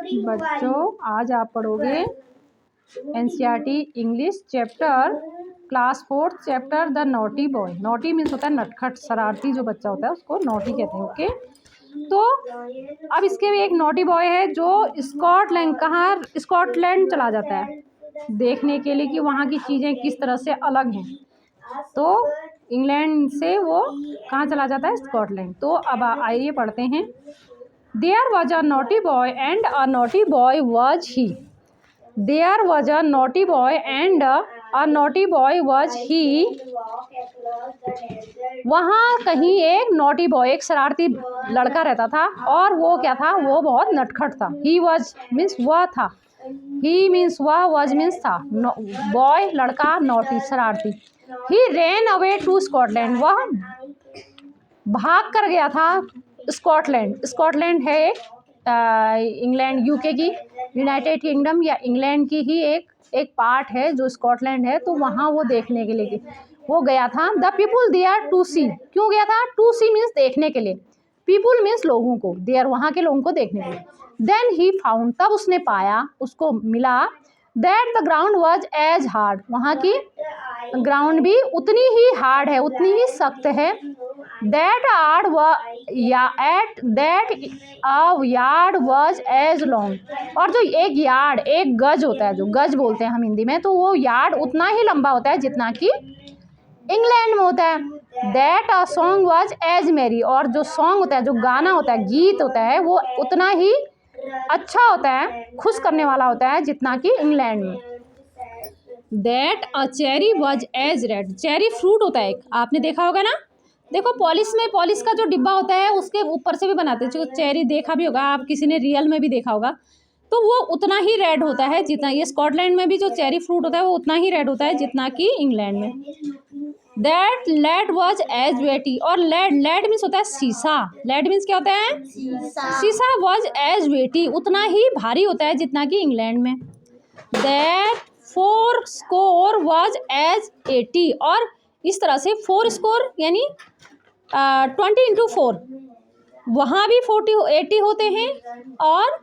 बच्चों, आज आप पढ़ोगे NCERT English chapter class 4 chapter the naughty boy. Naughty means होता है नटखट, शरारती जो बच्चा होता है उसको नॉटी कहते हैं। ओके, तो अब इसके भी एक नॉटी बॉय है जो स्कॉटलैंड चला जाता है देखने के लिए कि वहाँ की चीज़ें किस तरह से अलग हैं। तो इंग्लैंड से वो कहाँ चला जाता है? स्कॉटलैंड। तो अब आइए पढ़ते हैं। There was a naughty boy and a naughty boy was he. There was a naughty boy and a naughty boy was he. वहाँ कहीं एक नॉटी बॉय, एक शरारती लड़का रहता था और वो क्या था? वो बहुत नटखट था। He was मीन्स वह था, he मीन्स वह, was मीन्स था। बॉय लड़का, नॉटी शरारती। He ran away to Scotland. वह भाग कर गया था स्कॉटलैंड। स्कॉटलैंड है इंग्लैंड, यूके की, यूनाइटेड किंगडम या इंग्लैंड की ही एक पार्ट है जो स्कॉटलैंड है। तो वहाँ वो देखने के लिए वो गया था। द पीपुल देयर टू सी। क्यों गया था? टू सी मीन्स देखने के लिए, पीपुल मीन्स लोगों को, देयर वहाँ के लोगों को देखने के लिए। देन ही फाउंड, तब उसने पाया, उसको मिला, that the ground was as hard, वहाँ की ग्राउंड भी उतनी ही हार्ड है, उतनी ही सख्त है। That yard was as long, और जो एक यार्ड, एक गज होता है, जो गज बोलते हैं हम हिंदी में, तो वो यार्ड उतना ही लंबा होता है जितना कि इंग्लैंड में होता है। That a song was as merry, और जो सॉन्ग होता है, जो गाना होता है, गीत होता है, वो उतना ही अच्छा होता है, खुश करने वाला होता है जितना कि इंग्लैंड में। That a cherry was as red, cherry fruit होता है एक, आपने देखा होगा ना। देखो पॉलिश का जो डिब्बा होता है उसके ऊपर से भी बनाते हैं, जो चेरी देखा भी होगा आप, किसी ने रियल में भी देखा होगा, तो वो उतना ही रेड होता है जितना ये स्कॉटलैंड में भी जो चेरी फ्रूट होता है वो उतना ही रेड होता है जितना कि इंग्लैंड में। दैट लेड वॉज एज वेटी, और लेड मीन्स होता है शीशा। लेड मीन्स क्या होता है? शीशा। वॉज एज वेटी, उतना ही भारी होता है जितना कि इंग्लैंड में। दैट 4 स्कोर वॉज एज 80, और इस तरह से 4 स्कोर यानी 20 into 4, वहाँ भी 80 होते हैं और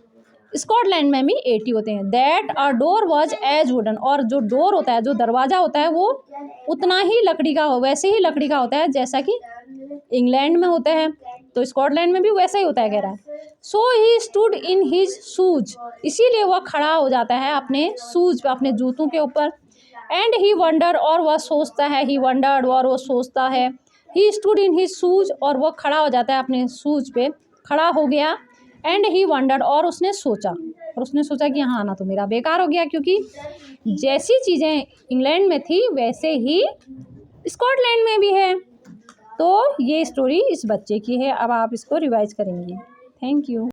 स्कॉटलैंड में भी 80 होते हैं। That a door was as wooden, और जो डोर होता है, जो दरवाज़ा होता है, वो उतना ही लकड़ी का हो, वैसे ही लकड़ी का होता है जैसा कि इंग्लैंड में होता है, तो स्कॉटलैंड में भी वैसा ही होता है, कह रहा है। So he stood in his shoes, इसीलिए वह खड़ा हो जाता है अपने शूज पे, अपने जूतों के ऊपर। एंड ही वंडर, और वह सोचता है, ही वंडर्ड, और वो सोचता है। ही स्टूड इन हिज शूज, और वह खड़ा हो जाता है अपने शूज पे, खड़ा हो गया। एंड ही वंडर्ड, और उसने सोचा कि हाँ, आना तो मेरा बेकार हो गया, क्योंकि जैसी चीज़ें इंग्लैंड में थी वैसे ही स्कॉटलैंड में भी है। तो ये स्टोरी इस बच्चे की है। अब आप इसको रिवाइज करेंगी। Thank you.